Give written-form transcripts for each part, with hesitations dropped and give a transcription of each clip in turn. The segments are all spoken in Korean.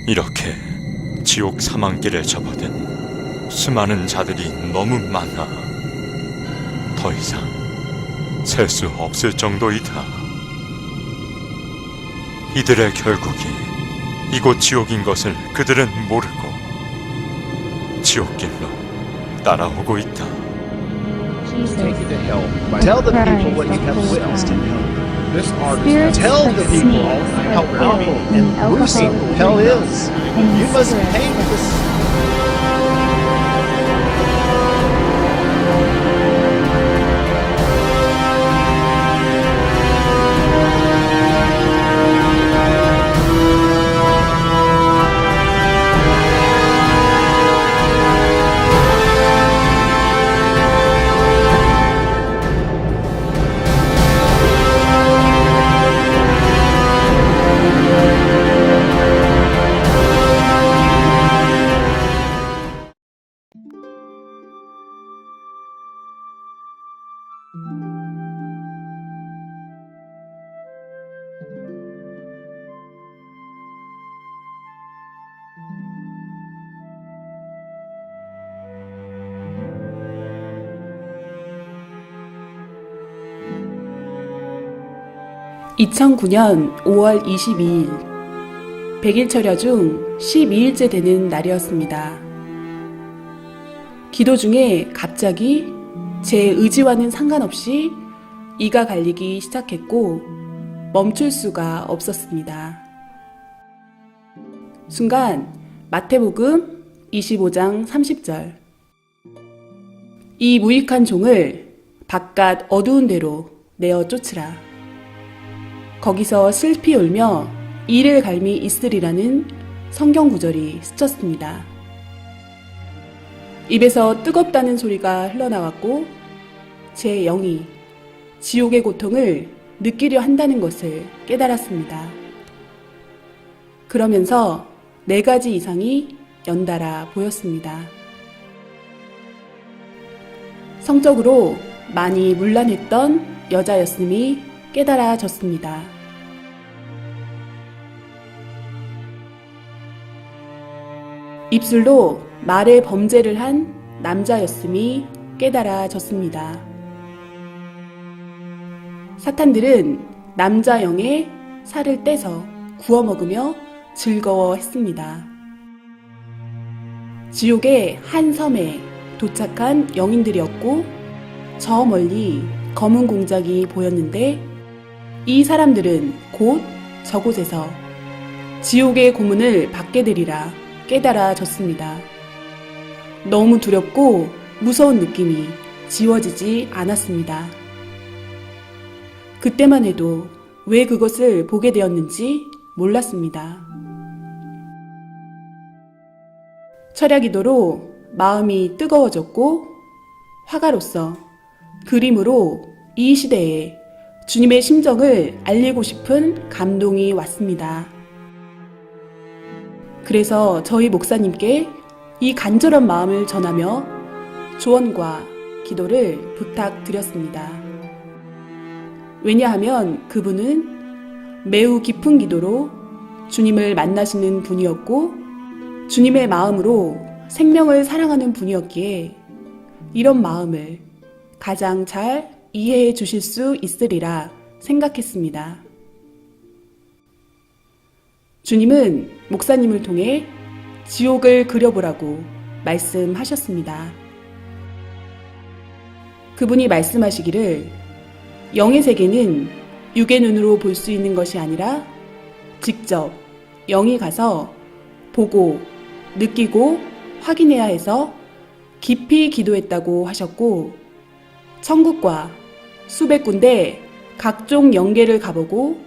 이렇게 지옥 사망길을 접어든 수많은 자들이 너무 많아 더 이상 셀 수 없을 정도이다. 이들의 결국이 이곳 지옥인 것을 그들은 모르고 지옥길로 따라오고 있다. Take you to hell. Tell the people what you have witnessed in hell. This artist tell the people how powerful and gruesome hell is. You must paint this. (2009년 5월 22일) 100일 철야 중 12일째 되는 날이었습니다. 기도 중에 갑자기 제 의지와는 상관없이 이가 갈리기 시작했고 멈출 수가 없었습니다. 순간 마태복음 25장 30절 이 무익한 종을 바깥 어두운 데로 내어 쫓으라. 거기서 슬피 울며 이를 갈미 있으리라는 성경 구절이 스쳤습니다. 입에서 뜨겁다는 소리가 흘러나왔고 제 영이 지옥의 고통을 느끼려 한다는 것을 깨달았습니다. 그러면서 4가지 이상이 연달아 보였습니다. 성적으로 많이 문란했던 여자였음이 깨달아졌습니다. 입술로 말의 범죄를 한 남자였음이 깨달아졌습니다. 사탄들은 남자 영의 살을 떼서 구워 먹으며 즐거워했습니다. 지옥의 한 섬에 도착한 영인들이었고 저 멀리 검은 공작이 보였는데 이 사람들은 곧 저곳에서 지옥의 고문을 받게 되리라 깨달아졌습니다. 너무 두렵고 무서운 느낌이 지워지지 않았습니다. 그때만 해도 왜 그것을 보게 되었는지 몰랐습니다. 철야기도로 마음이 뜨거워졌고 화가로서 그림으로 이 시대에 주님의 심정을 알리고 싶은 감동이 왔습니다. 그래서 저희 목사님께 이 간절한 마음을 전하며 조언과 기도를 부탁드렸습니다. 왜냐하면 그분은 매우 깊은 기도로 주님을 만나시는 분이었고 주님의 마음으로 생명을 사랑하는 분이었기에 이런 마음을 가장 잘 이해해 주실 수 있으리라 생각했습니다. 주님은 목사님을 통해 지옥을 그려보라고 말씀하셨습니다. 그분이 말씀하시기를 영의 세계는 육의 눈으로 볼 수 있는 것이 아니라 직접 영이 가서 보고 느끼고 확인해야 해서 깊이 기도했다고 하셨고 천국과 수백 군데 각종 영계를 가보고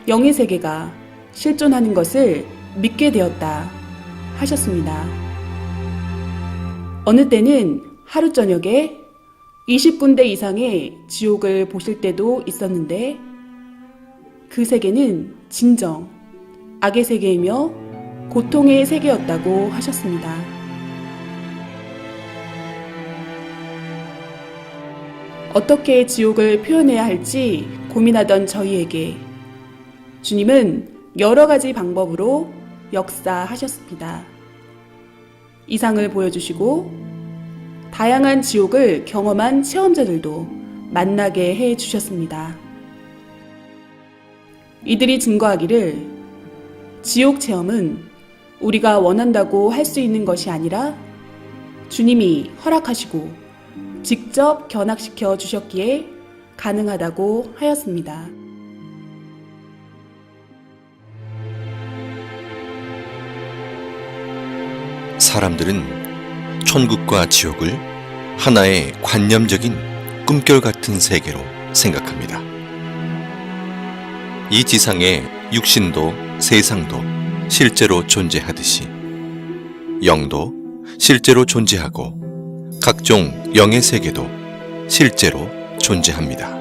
영의 세계가 실존하는 것을 믿게 되었다 하셨습니다. 어느 때는 하루 저녁에 20군데 이상의 지옥을 보실 때도 있었는데 그 세계는 진정 악의 세계이며 고통의 세계였다고 하셨습니다. 어떻게 지옥을 표현해야 할지 고민하던 저희에게 주님은 여러 가지 방법으로 역사하셨습니다. 이상을 보여주시고 다양한 지옥을 경험한 체험자들도 만나게 해주셨습니다. 이들이 증거하기를 지옥 체험은 우리가 원한다고 할 수 있는 것이 아니라 주님이 허락하시고 직접 견학시켜 주셨기에 가능하다고 하였습니다. 사람들은 천국과 지옥을 하나의 관념적인 꿈결 같은 세계로 생각합니다. 이 지상에 육신도 세상도 실제로 존재하듯이 영도 실제로 존재하고 각종 영의 세계도 실제로 존재합니다.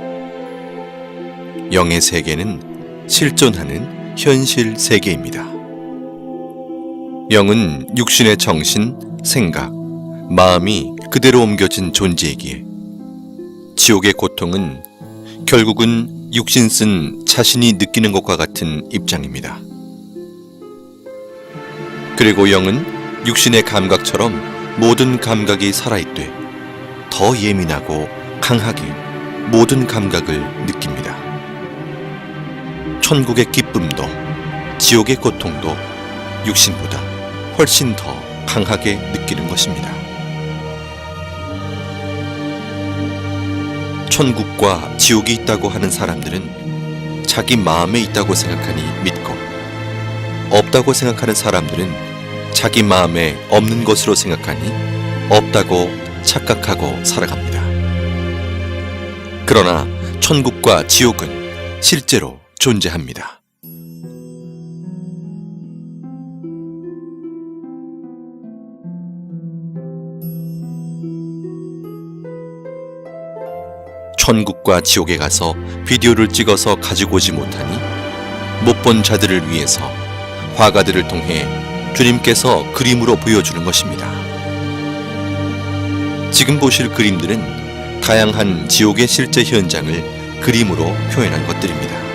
영의 세계는 실존하는 현실 세계입니다. 영은 육신의 정신, 생각, 마음이 그대로 옮겨진 존재이기에 지옥의 고통은 결국은 육신 쓴 자신이 느끼는 것과 같은 입장입니다. 그리고 영은 육신의 감각처럼 모든 감각이 살아있되 더 예민하고 강하게 모든 감각을 느낍니다. 천국의 기쁨도 지옥의 고통도 육신보다 훨씬 더 강하게 느끼는 것입니다. 천국과 지옥이 있다고 하는 사람들은 자기 마음에 있다고 생각하니 믿고, 없다고 생각하는 사람들은 자기 마음에 없는 것으로 생각하니 없다고 착각하고 살아갑니다. 그러나 천국과 지옥은 실제로 존재합니다. 천국과 지옥에 가서 비디오를 찍어서 가지고 오지 못하니 못 본 자들을 위해서 화가들을 통해 주님께서 그림으로 보여주는 것입니다. 지금 보실 그림들은 다양한 지옥의 실제 현장을 그림으로 표현한 것들입니다.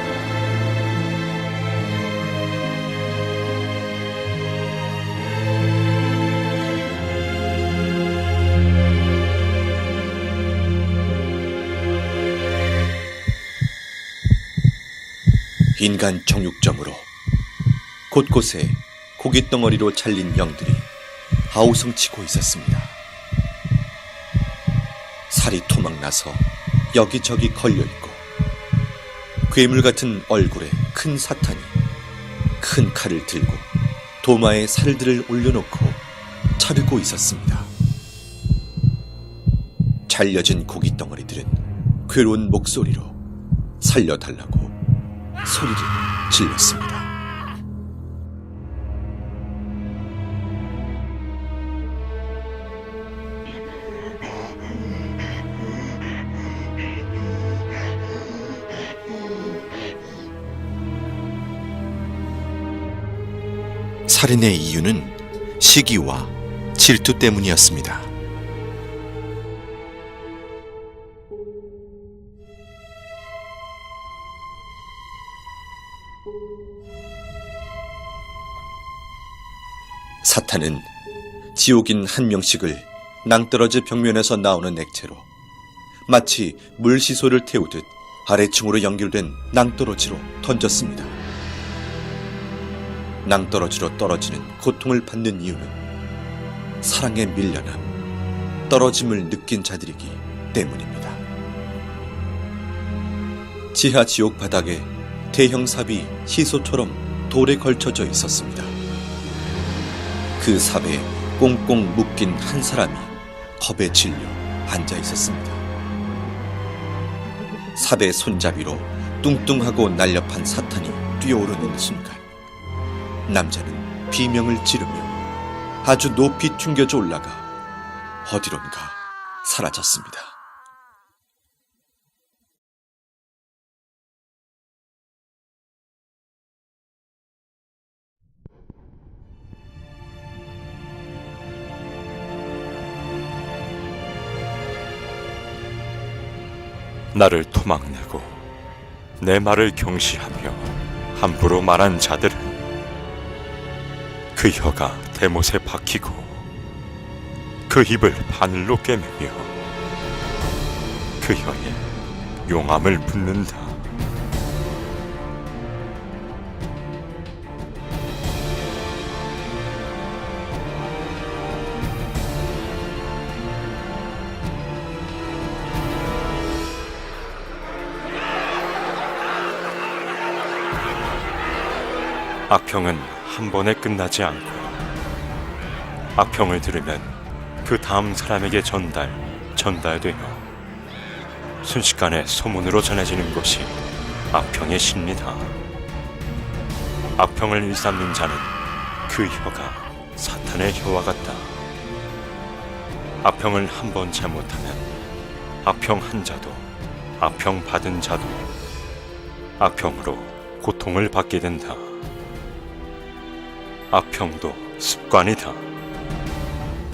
인간 정육점으로 곳곳에 고깃덩어리로 잘린 영들이 아우성치고 있었습니다. 살이 토막나서 여기저기 걸려있고 괴물 같은 얼굴에 큰 사탄이 큰 칼을 들고 도마에 살들을 올려놓고 자르고 있었습니다. 잘려진 고깃덩어리들은 괴로운 목소리로 살려달라고 소리를 질렀습니다. 살인의 이유는 시기와 질투 때문이었습니다. 사탄은 지옥인 한 명씩을 낭떠러지 벽면에서 나오는 액체로 마치 물시소를 태우듯 아래층으로 연결된 낭떠러지로 던졌습니다. 낭떠러지로 떨어지는 고통을 받는 이유는 사랑에 밀려남, 떨어짐을 느낀 자들이기 때문입니다. 지하 지옥 바닥에 대형 삽이 시소처럼 돌에 걸쳐져 있었습니다. 그 삽에 꽁꽁 묶인 한 사람이 겁에 질려 앉아 있었습니다. 삽의 손잡이로 뚱뚱하고 날렵한 사탄이 뛰어오르는 순간 남자는 비명을 지르며 아주 높이 튕겨져 올라가 어디론가 사라졌습니다. 나를 토막내고 내 말을 경시하며 함부로 말한 자들을 그 혀가 대못에 박히고 그 입을 바늘로 꿰매며 그 혀에 용암을 붓는다. 악평은 한 번에 끝나지 않고 악평을 들으면 그 다음 사람에게 전달되어 순식간에 소문으로 전해지는 것이 악평의 신이다. 악평을 일삼는 자는 그 혀가 사탄의 혀와 같다. 악평을 한 번 잘못하면 악평 한 자도 악평 받은 자도 악평으로 고통을 받게 된다. 악평도 습관이다.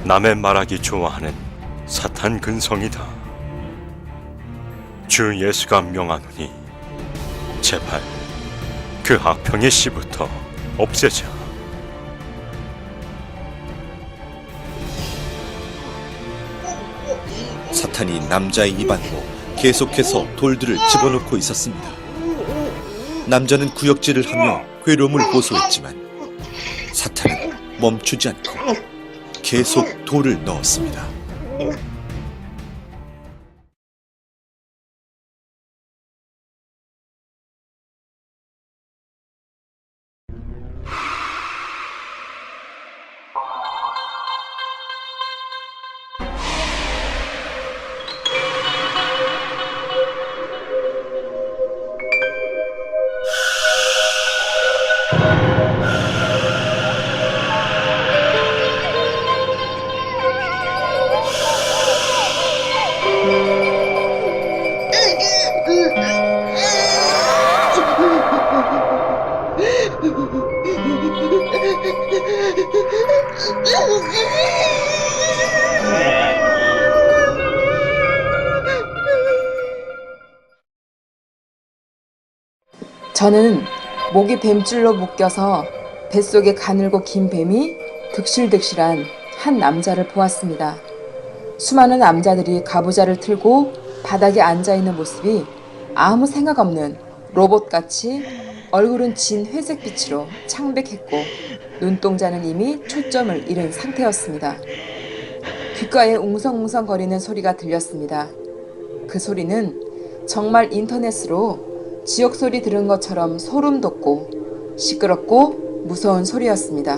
남의 말하기 좋아하는 사탄 근성이다. 주 예수가 명하노니 제발 그 악평의 씨부터 없애자. 사탄이 남자의 입안으로 계속해서 돌들을 집어넣고 있었습니다. 남자는 구역질을 하며 괴로움을 호소했지만 사탄은 멈추지 않고 계속 돌을 넣었습니다. 저는 목이 뱀줄로 묶여서 뱃속에 가늘고 긴 뱀이 득실득실한 한 남자를 보았습니다. 수많은 남자들이 가부좌를 틀고 바닥에 앉아있는 모습이 아무 생각 없는 로봇같이 얼굴은 진 회색빛으로 창백했고 눈동자는 이미 초점을 잃은 상태였습니다. 귓가에 웅성웅성거리는 소리가 들렸습니다. 그 소리는 정말 인터넷으로 지옥소리 들은 것처럼 소름 돋고 시끄럽고 무서운 소리였습니다.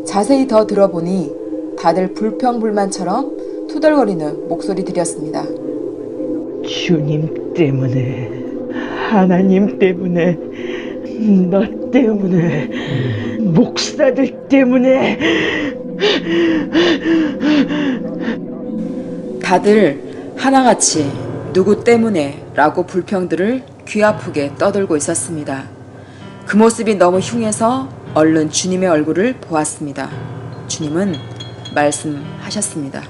자세히 더 들어보니 다들 불평불만처럼 투덜거리는 목소리들이었습니다. 주님 때문에, 하나님 때문에, 너 때문에, 목사들 때문에. 다들 하나같이 누구 때문에 라고 불평들을 귀 아프게 떠들고 있었습니다. 그 모습이 너무 흉해서 얼른 주님의 얼굴을 보았습니다. 주님은 말씀하셨습니다.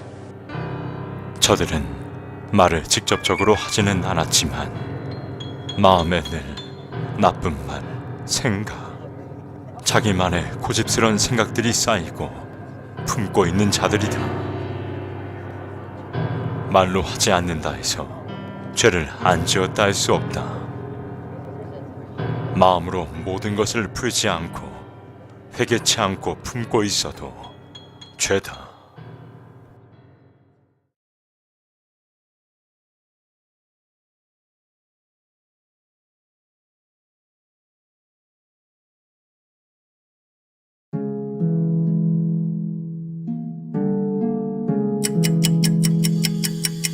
저들은 말을 직접적으로 하지는 않았지만 마음에 늘 나쁜 말, 생각, 자기만의 고집스러운 생각들이 쌓이고 품고 있는 자들이다. 말로 하지 않는다 해서 죄를 안 지었다 할 수 없다. 마음으로 모든 것을 풀지 않고 회개치 않고 품고 있어도 죄다.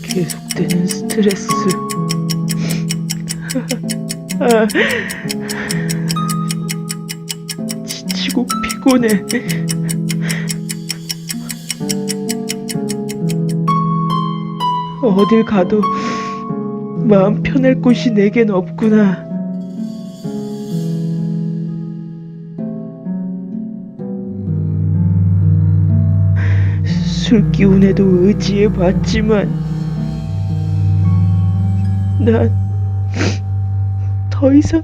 계속되는 스트레스. 지치고 피곤해. 어딜 가도 마음 편할 곳이 내겐 없구나. 술 기운에도 의지해 봤지만 난 더 이상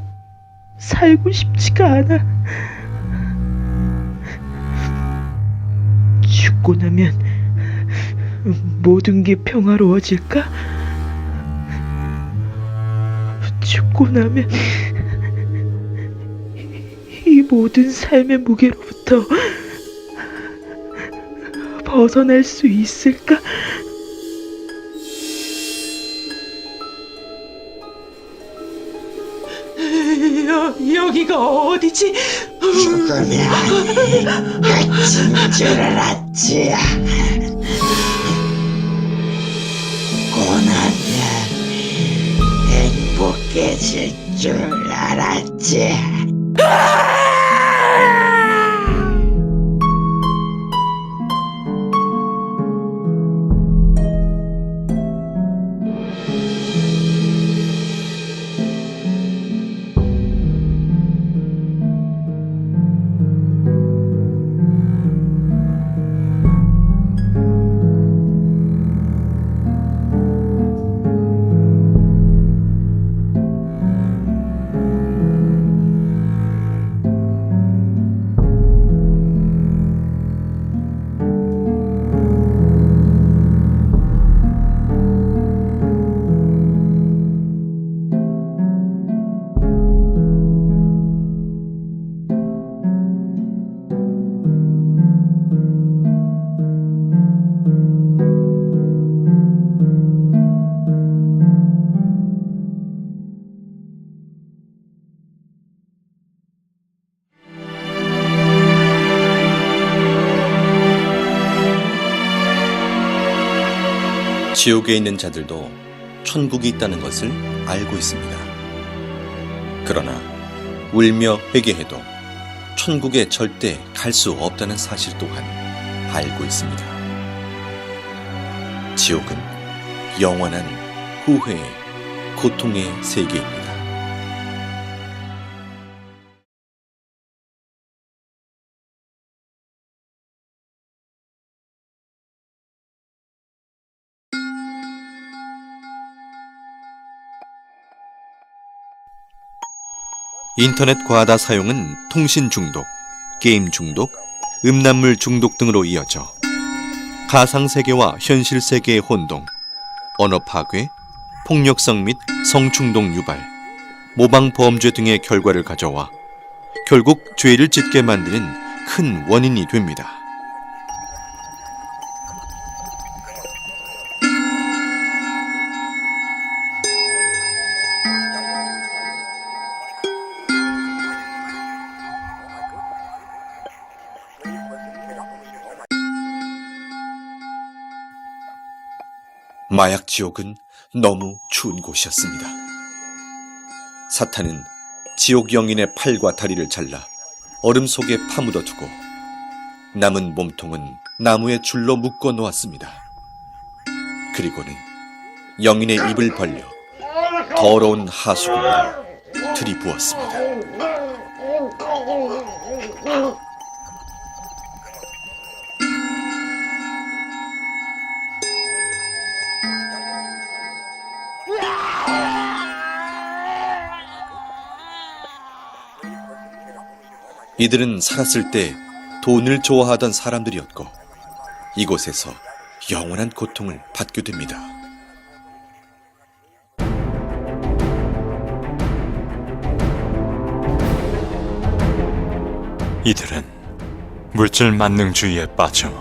살고 싶지가 않아. 죽고 나면 모든 게 평화로워질까? 죽고 나면 이 모든 삶의 무게로부터 벗어날 수 있을까? 여기가 어디지? 죽으면 끝인 줄 알았지. 고나면 행복해질 줄 알았지. 지옥에 있는 자들도 천국이 있다는 것을 알고 있습니다. 그러나 울며 회개해도 천국에 절대 갈 수 없다는 사실 또한 알고 있습니다. 지옥은 영원한 후회의 고통의 세계입니다. 인터넷 과다 사용은 통신 중독, 게임 중독, 음란물 중독 등으로 이어져 가상세계와 현실세계의 혼동, 언어 파괴, 폭력성 및 성충동 유발, 모방 범죄 등의 결과를 가져와 결국 죄를 짓게 만드는 큰 원인이 됩니다. 마약 지옥은 너무 추운 곳이었습니다. 사탄은 지옥 영인의 팔과 다리를 잘라 얼음 속에 파묻어 두고 남은 몸통은 나무에 줄로 묶어 놓았습니다. 그리고는 영인의 입을 벌려 더러운 하수구를 들이부었습니다. 이들은 살았을 때 돈을 좋아하던 사람들이었고 이곳에서 영원한 고통을 받게 됩니다. 이들은 물질 만능주의에 빠져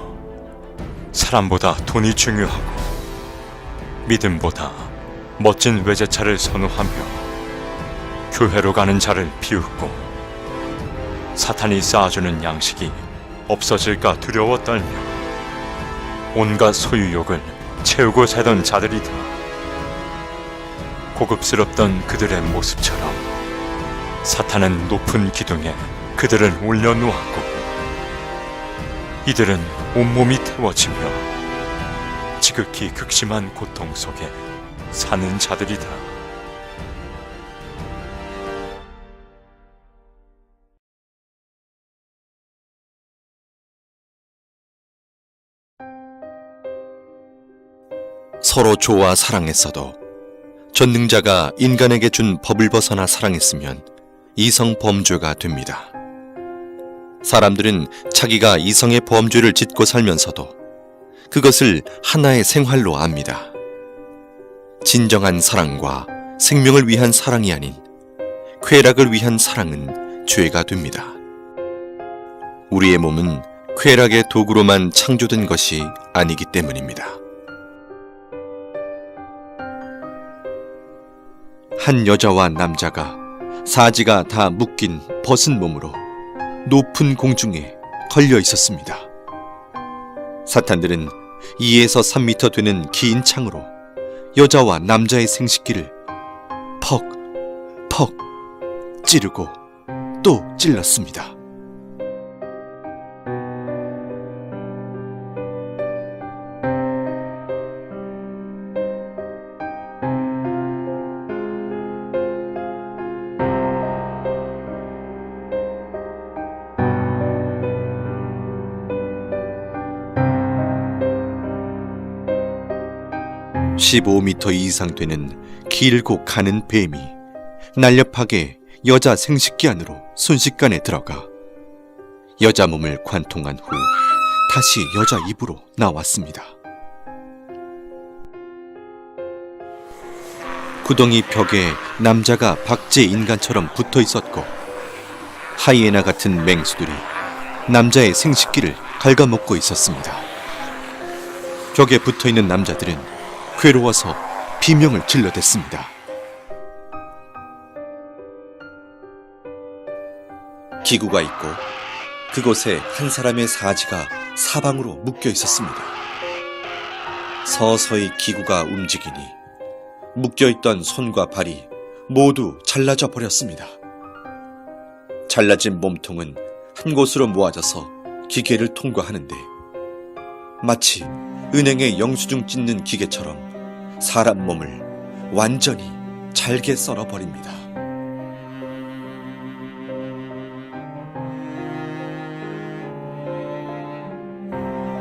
사람보다 돈이 중요하고 믿음보다 멋진 외제차를 선호하며 교회로 가는 자를 비웃고 사탄이 쌓아주는 양식이 없어질까 두려워 떨며 온갖 소유욕을 채우고 살던 자들이다. 고급스럽던 그들의 모습처럼 사탄은 높은 기둥에 그들을 올려놓았고 이들은 온몸이 태워지며 지극히 극심한 고통 속에 사는 자들이다. 서로 좋아 사랑했어도 전능자가 인간에게 준 법을 벗어나 사랑했으면 이성 범죄가 됩니다. 사람들은 자기가 이성의 범죄를 짓고 살면서도 그것을 하나의 생활로 압니다. 진정한 사랑과 생명을 위한 사랑이 아닌 쾌락을 위한 사랑은 죄가 됩니다. 우리의 몸은 쾌락의 도구로만 창조된 것이 아니기 때문입니다. 한 여자와 남자가 사지가 다 묶인 벗은 몸으로 높은 공중에 걸려 있었습니다. 사탄들은 2에서 3미터 되는 긴 창으로 여자와 남자의 생식기를 퍽, 퍽 찌르고 또 찔렀습니다. (15m) 이상 되는 길고 가는 뱀이 날렵하게 여자 생식기 안으로 순식간에 들어가 여자 몸을 관통한 후 다시 여자 입으로 나왔습니다. 구덩이 벽에 남자가 박제 인간처럼 붙어 있었고 하이에나 같은 맹수들이 남자의 생식기를 갉아먹고 있었습니다. 벽에 붙어 있는 남자들은 괴로워서 비명을 질러댔습니다. 기구가 있고 그곳에 한 사람의 사지가 사방으로 묶여 있었습니다. 서서히 기구가 움직이니 묶여있던 손과 발이 모두 잘라져 버렸습니다. 잘라진 몸통은 한 곳으로 모아져서 기계를 통과하는데 마치 은행에 영수증 찢는 기계처럼 사람 몸을 완전히 잘게 썰어버립니다.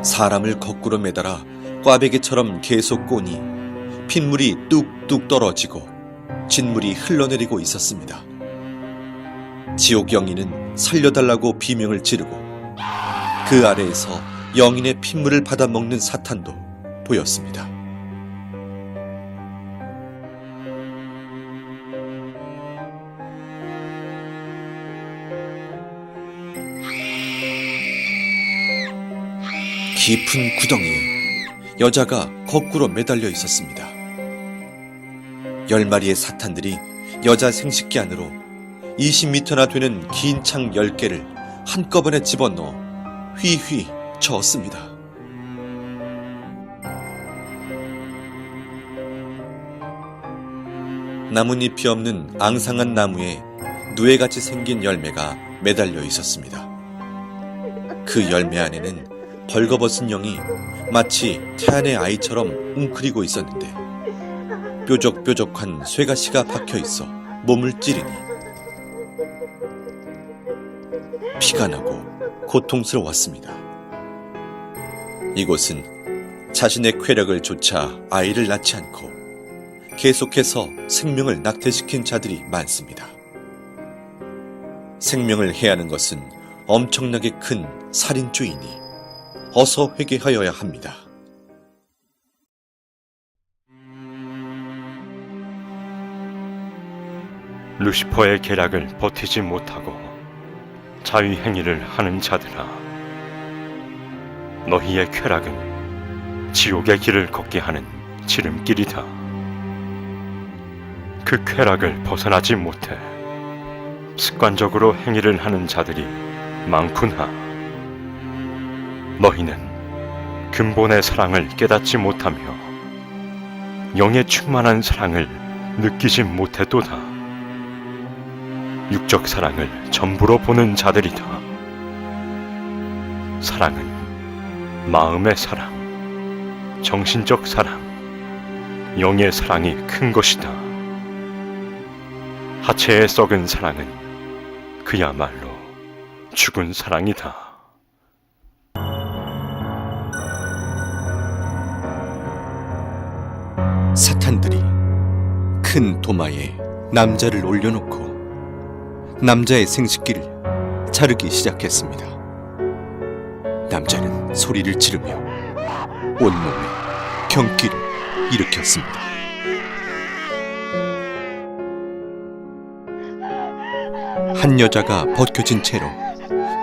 사람을 거꾸로 매달아 꽈배기처럼 계속 꼬니 핏물이 뚝뚝 떨어지고 진물이 흘러내리고 있었습니다. 지옥 영인은 살려달라고 비명을 지르고 그 아래에서 영인의 핏물을 받아먹는 사탄도 보였습니다. 깊은 구덩이에 여자가 거꾸로 매달려 있었습니다. 10마리의 사탄들이 여자 생식기 안으로 20m나 되는 긴 창 10개를 한꺼번에 집어넣어 휘휘 저었습니다. 나뭇잎이 없는 앙상한 나무에 누에같이 생긴 열매가 매달려 있었습니다. 그 열매 안에는 벌거벗은 영이 마치 태안의 아이처럼 웅크리고 있었는데 뾰족뾰족한 쇠가시가 박혀 있어 몸을 찌르니 피가 나고 고통스러웠습니다. 이곳은 자신의 쾌락을 좇아 아이를 낳지 않고 계속해서 생명을 낙태시킨 자들이 많습니다. 생명을 해하는 것은 엄청나게 큰 살인죄이니 어서 회개하여야 합니다. 루시퍼의 계략을 버티지 못하고 자위행위를 하는 자들아, 너희의 쾌락은 지옥의 길을 걷게 하는 지름길이다. 그 쾌락을 벗어나지 못해 습관적으로 행위를 하는 자들이 많구나. 너희는 근본의 사랑을 깨닫지 못하며 영의 충만한 사랑을 느끼지 못했도다. 육적 사랑을 전부로 보는 자들이다. 사랑은 마음의 사랑, 정신적 사랑, 영의 사랑이 큰 것이다. 하체에 썩은 사랑은 그야말로 죽은 사랑이다. 사탄들이 큰 도마에 남자를 올려놓고 남자의 생식기를 자르기 시작했습니다. 남자는 소리를 지르며 온몸에 경기를 일으켰습니다. 한 여자가 벗겨진 채로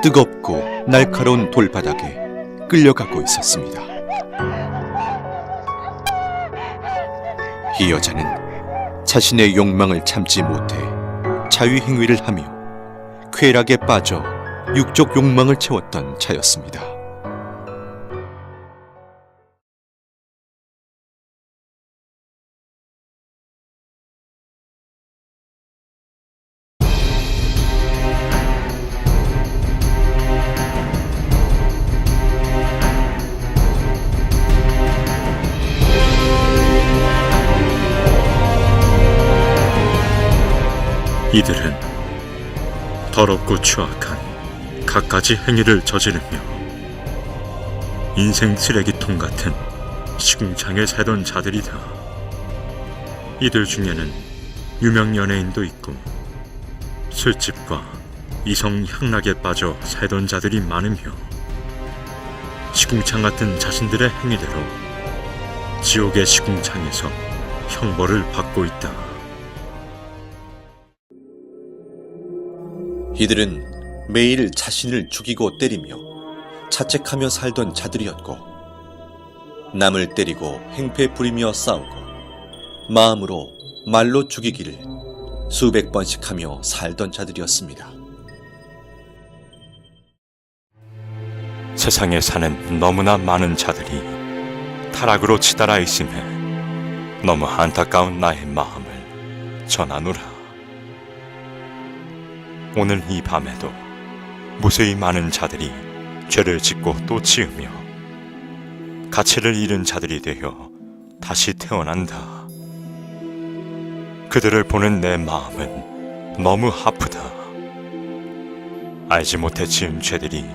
뜨겁고 날카로운 돌바닥에 끌려가고 있었습니다. 이 여자는 자신의 욕망을 참지 못해 자위행위를 하며 쾌락에 빠져 육적 욕망을 채웠던 자였습니다. 이들은 더럽고 추악한 갖가지 행위를 저지르며 인생 쓰레기통 같은 시궁창에 살던 자들이다. 이들 중에는 유명 연예인도 있고 술집과 이성 향락에 빠져 살던 자들이 많으며 시궁창 같은 자신들의 행위대로 지옥의 시궁창에서 형벌을 받고 있다. 이들은 매일 자신을 죽이고 때리며 자책하며 살던 자들이었고 남을 때리고 행패 부리며 싸우고 마음으로 말로 죽이기를 수백 번씩 하며 살던 자들이었습니다. 세상에 사는 너무나 많은 자들이 타락으로 치달아 있음에 너무 안타까운 나의 마음을 전하노라. 오늘 이 밤에도 무수히 많은 자들이 죄를 짓고 또 지으며 가치를 잃은 자들이 되어 다시 태어난다. 그들을 보는 내 마음은 너무 아프다. 알지 못해 지은 죄들이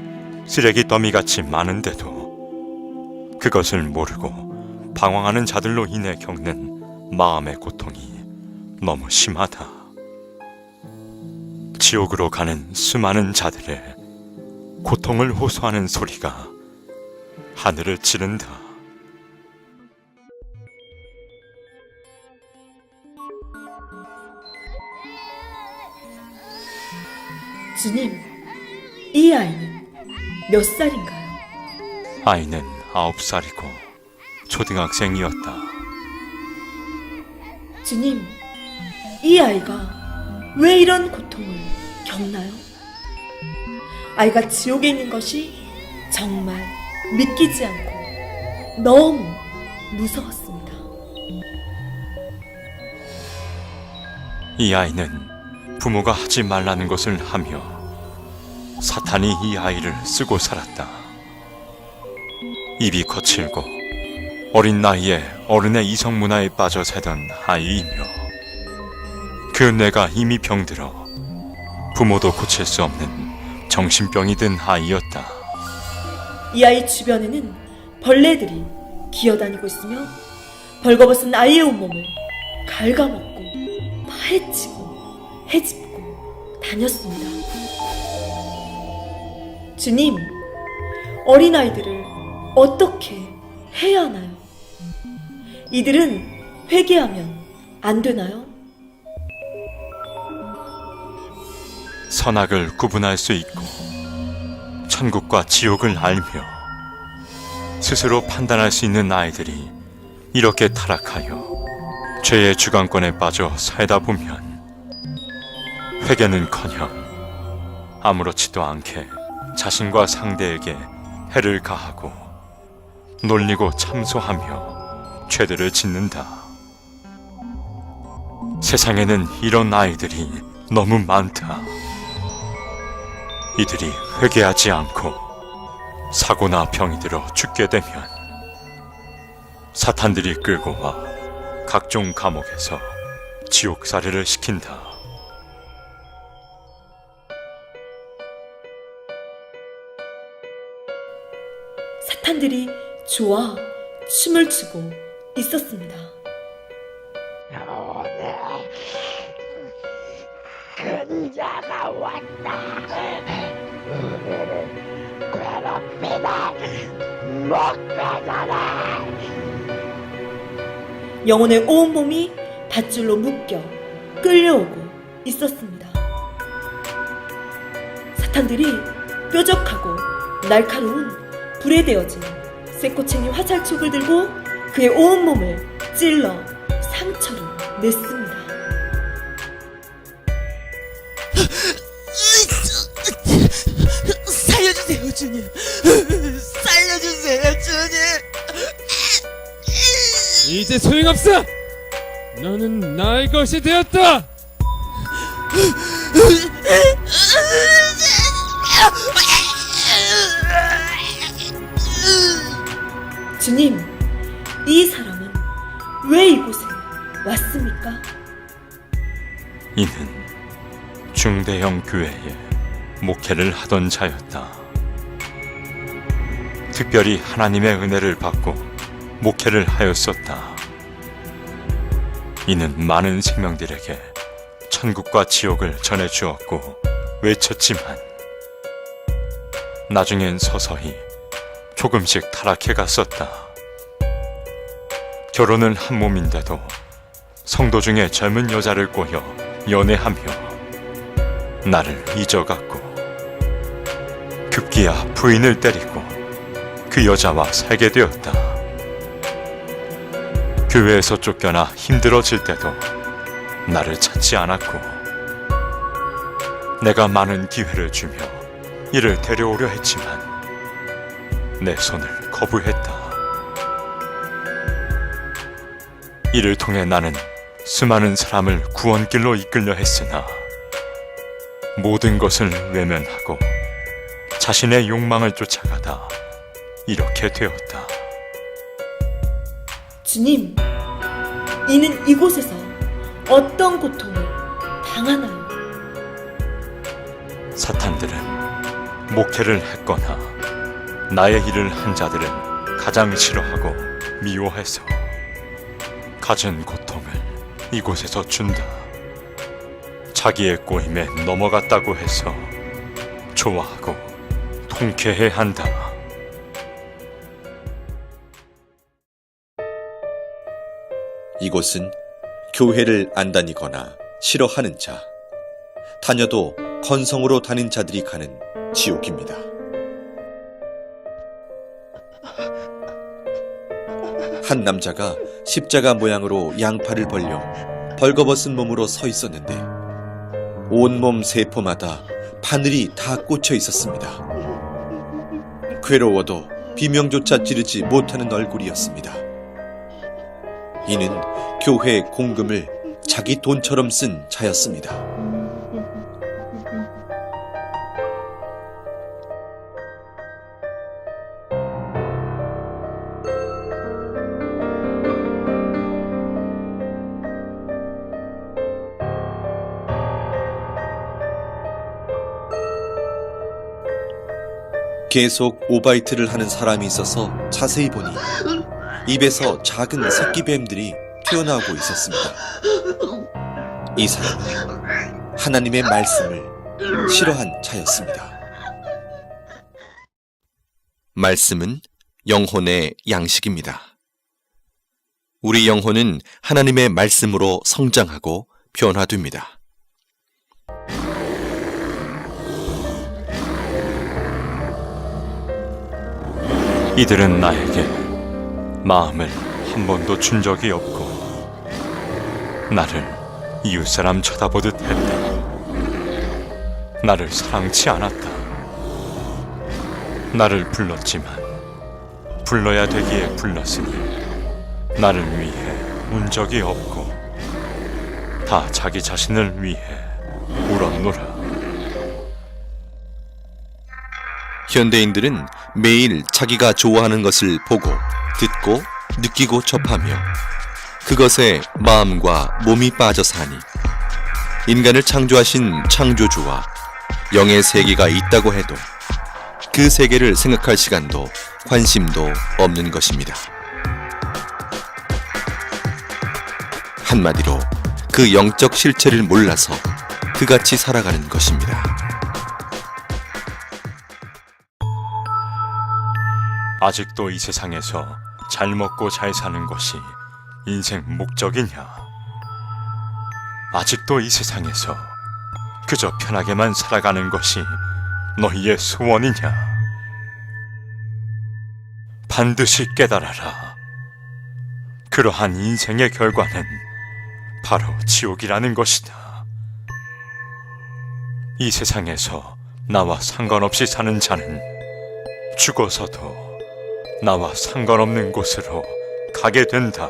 쓰레기 더미같이 많은데도 그것을 모르고 방황하는 자들로 인해 겪는 마음의 고통이 너무 심하다. 지옥으로 가는 수많은 자들의 고통을 호소하는 소리가 하늘을 찌른다. 주님, 이 아이는 몇 살인가요? 아이는 9살이고 초등학생이었다. 주님, 이 아이가 왜 이런 고통을 겪나요? 아이가 지옥에 있는 것이 정말 믿기지 않고 너무 무서웠습니다. 이 아이는 부모가 하지 말라는 것을 하며 사탄이 이 아이를 쓰고 살았다. 입이 거칠고 어린 나이에 어른의 이성 문화에 빠져 살던 아이이며 그 뇌가 이미 병들어 부모도 고칠 수 없는 정신병이 든 아이였다. 이 아이 주변에는 벌레들이 기어다니고 있으며 벌거벗은 아이의 온몸을 갉아먹고 파헤치고 헤집고 다녔습니다. 주님, 어린아이들을 어떻게 해야 하나요? 이들은 회개하면 안 되나요? 선악을 구분할 수 있고 천국과 지옥을 알며 스스로 판단할 수 있는 아이들이 이렇게 타락하여 죄의 주관권에 빠져 살다 보면 회개는커녕 아무렇지도 않게 자신과 상대에게 해를 가하고 놀리고 참소하며 죄들을 짓는다. 세상에는 이런 아이들이 너무 많다. 이들이 회개하지 않고 사고나 병이 들어 죽게 되면 사탄들이 끌고 와 각종 감옥에서 지옥살이를 시킨다. 사탄들이 좋아 춤을 추고 있었습니다. 오늘 근자가 왔다. 우리를 괴롭히다 못 가잖아. 영혼의 온몸이 밧줄로 묶여 끌려오고 있었습니다. 사탄들이 뾰족하고 날카로운 불에 데워진 쇠꼬챙이 화살촉을 들고 그의 온몸을 찔러 상처를 냈습니다. 살려주세요, 주님. 살려주세요, 주님. 이제 소용없어! 너는 나의 것이 되었다! 주님, 이 사람은 왜 이곳에 왔습니까? 이는 중대형 교회에 목회를 하던 자였다. 특별히 하나님의 은혜를 받고 목회를 하였었다. 이는 많은 생명들에게 천국과 지옥을 전해주었고 외쳤지만 나중엔 서서히 조금씩 타락해 갔었다. 결혼은 한 몸인데도 성도 중에 젊은 여자를 꼬여 연애하며 나를 잊어갔고 급기야 부인을 때리고 그 여자와 살게 되었다. 교회에서 쫓겨나 힘들어질 때도 나를 찾지 않았고 내가 많은 기회를 주며 이를 데려오려 했지만 내 손을 거부했다. 이를 통해 나는 수많은 사람을 구원길로 이끌려 했으나 모든 것을 외면하고 자신의 욕망을 쫓아가다 이렇게 되었다. 주님, 이는 이곳에서 어떤 고통을 당하나요? 사탄들은 목회를 했거나 나의 일을 한 자들은 가장 싫어하고 미워해서 가진 고통을 이곳에서 준다. 자기의 꼬임에 넘어갔다고 해서 좋아하고 통쾌해 한다. 이곳은 교회를 안 다니거나 싫어하는 자, 다녀도 건성으로 다닌 자들이 가는 지옥입니다. 한 남자가 십자가 모양으로 양팔을 벌려 벌거벗은 몸으로 서 있었는데 온몸 세포마다 바늘이 다 꽂혀 있었습니다. 괴로워도 비명조차 지르지 못하는 얼굴이었습니다. 이는 교회 공금을 자기 돈처럼 쓴 자였습니다. 계속 오바이트를 하는 사람이 있어서 자세히 보니 입에서 작은 새끼뱀들이 튀어나오고 있었습니다. 이 사람은 하나님의 말씀을 싫어한 자였습니다. 말씀은 영혼의 양식입니다. 우리 영혼은 하나님의 말씀으로 성장하고 변화됩니다. 이들은 나에게 마음을 한 번도 준 적이 없고 나를 이웃사람 쳐다보듯 했다. 나를 사랑치 않았다. 나를 불렀지만 불러야 되기에 불렀으니 나를 위해 운 적이 없고 다 자기 자신을 위해 울었노라. 현대인들은 매일 자기가 좋아하는 것을 보고, 듣고, 느끼고 접하며 그것에 마음과 몸이 빠져 사니 인간을 창조하신 창조주와 영의 세계가 있다고 해도 그 세계를 생각할 시간도 관심도 없는 것입니다. 한마디로 그 영적 실체를 몰라서 그같이 살아가는 것입니다. 아직도 이 세상에서 잘 먹고 잘 사는 것이 인생 목적이냐? 아직도 이 세상에서 그저 편하게만 살아가는 것이 너희의 소원이냐? 반드시 깨달아라. 그러한 인생의 결과는 바로 지옥이라는 것이다. 이 세상에서 나와 상관없이 사는 자는 죽어서도 나와 상관없는 곳으로 가게 된다.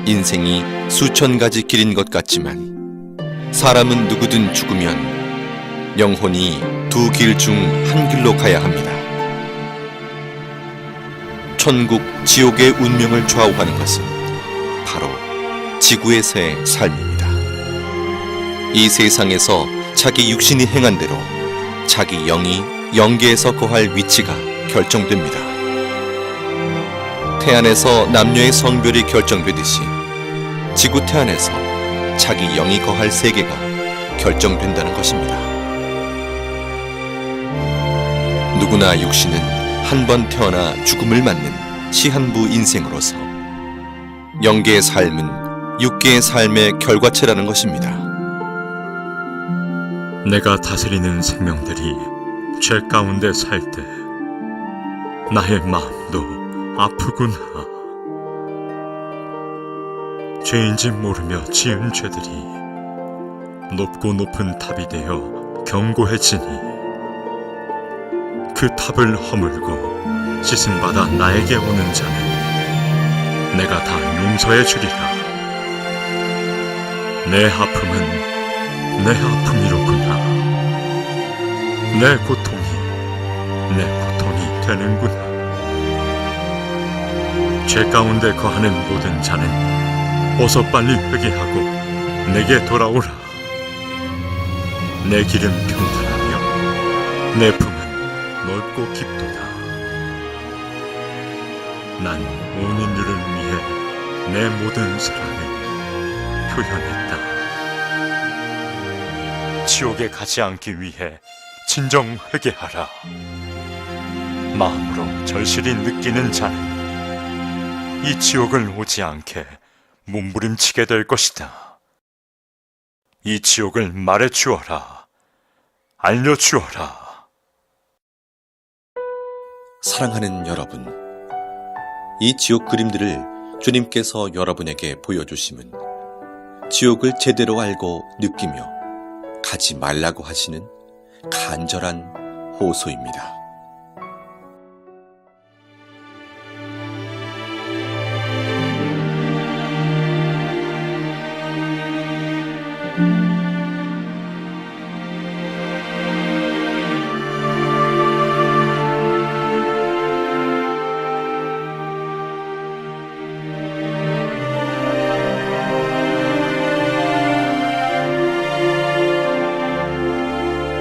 인생이 수천 가지 길인 것 같지만 사람은 누구든 죽으면 영혼이 두 길 중 한 길로 가야 합니다. 천국, 지옥의 운명을 좌우하는 것은 바로 지구에서의 삶입니다. 이 세상에서 자기 육신이 행한 대로 자기 영이 영계에서 거할 위치가 결정됩니다. 태안에서 남녀의 성별이 결정되듯이 지구 태안에서 자기 영이 거할 세계가 결정된다는 것입니다. 누구나 육신은 한 번 태어나 죽음을 맞는 시한부 인생으로서 영계의 삶은 육계의 삶의 결과체라는 것입니다. 내가 다스리는 생명들이 죄 가운데 살 때 나의 마음도 아프구나. 죄인지 모르며 지은 죄들이 높고 높은 탑이 되어 견고해지니 그 탑을 허물고 씻음받아 나에게 오는 자는 내가 다 용서해 주리라. 내 아픔은 내 아픔이로구나. 내 고통이 되는구나. 죄 가운데 거하는 모든 자는 어서 빨리 회개하고 내게 돌아오라. 내 길은 평탄하며 내 품은 넓고 깊도다. 난 온 인류를 위해 내 모든 사랑을 표현했다. 지옥에 가지 않기 위해 진정 회개하라. 마음으로 절실히 느끼는 자는 이 지옥을 오지 않게 몸부림치게 될 것이다. 이 지옥을 말해주어라. 알려주어라. 사랑하는 여러분, 이 지옥 그림들을 주님께서 여러분에게 보여주심은 지옥을 제대로 알고 느끼며 가지 말라고 하시는 간절한 호소입니다.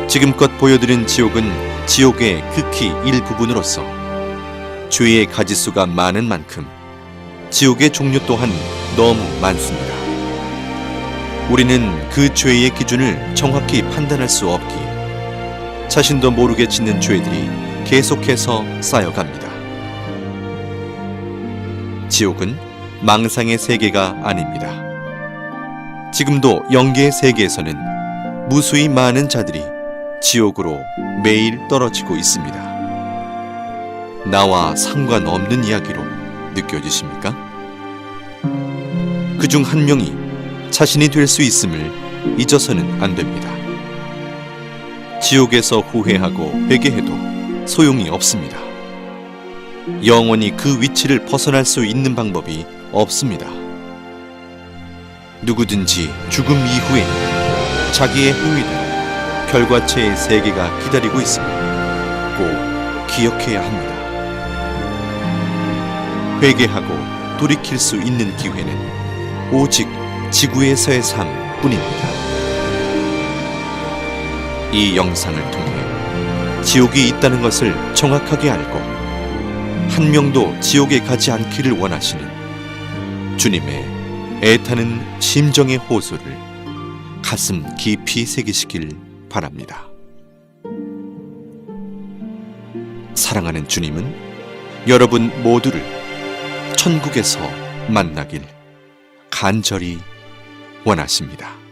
지금껏 보여드린 지옥은 지옥의 극히 일부분으로서 죄의 가지수가 많은 만큼 지옥의 종류 또한 너무 많습니다. 우리는 그 죄의 기준을 정확히 판단할 수 없기에 자신도 모르게 짓는 죄들이 계속해서 쌓여갑니다. 지옥은 망상의 세계가 아닙니다. 지금도 영계의 세계에서는 무수히 많은 자들이 지옥으로 매일 떨어지고 있습니다. 나와 상관없는 이야기로 느껴지십니까? 그중 한 명이 자신이 될 수 있음을 잊어서는 안 됩니다. 지옥에서 후회하고 회개해도 소용이 없습니다. 영원히 그 위치를 벗어날 수 있는 방법이 없습니다. 누구든지 죽음 이후에 자기의 행위대로 결과체의 세계가 기다리고 있음을 꼭 기억해야 합니다. 회개하고 돌이킬 수 있는 기회는 오직 지구에서의 삶뿐입니다. 이 영상을 통해 지옥이 있다는 것을 정확하게 알고 한 명도 지옥에 가지 않기를 원하시는 주님의 애타는 심정의 호소를 가슴 깊이 새기시길 바랍니다. 사랑하는 주님은 여러분 모두를 천국에서 만나길 간절히 원하십니다.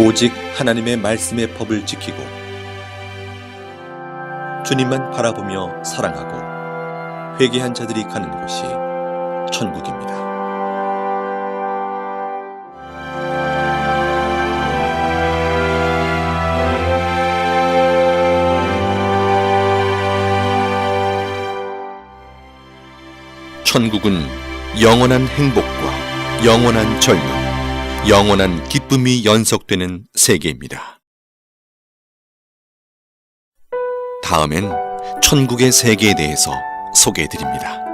오직 하나님의 말씀의 법을 지키고 주님만 바라보며 사랑하고 회개한 자들이 가는 곳이 천국입니다. 천국은 영원한 행복과 영원한 젊음, 영원한 기쁨이 연속되는 세계입니다. 다음엔 천국의 세계에 대해서 소개해드립니다.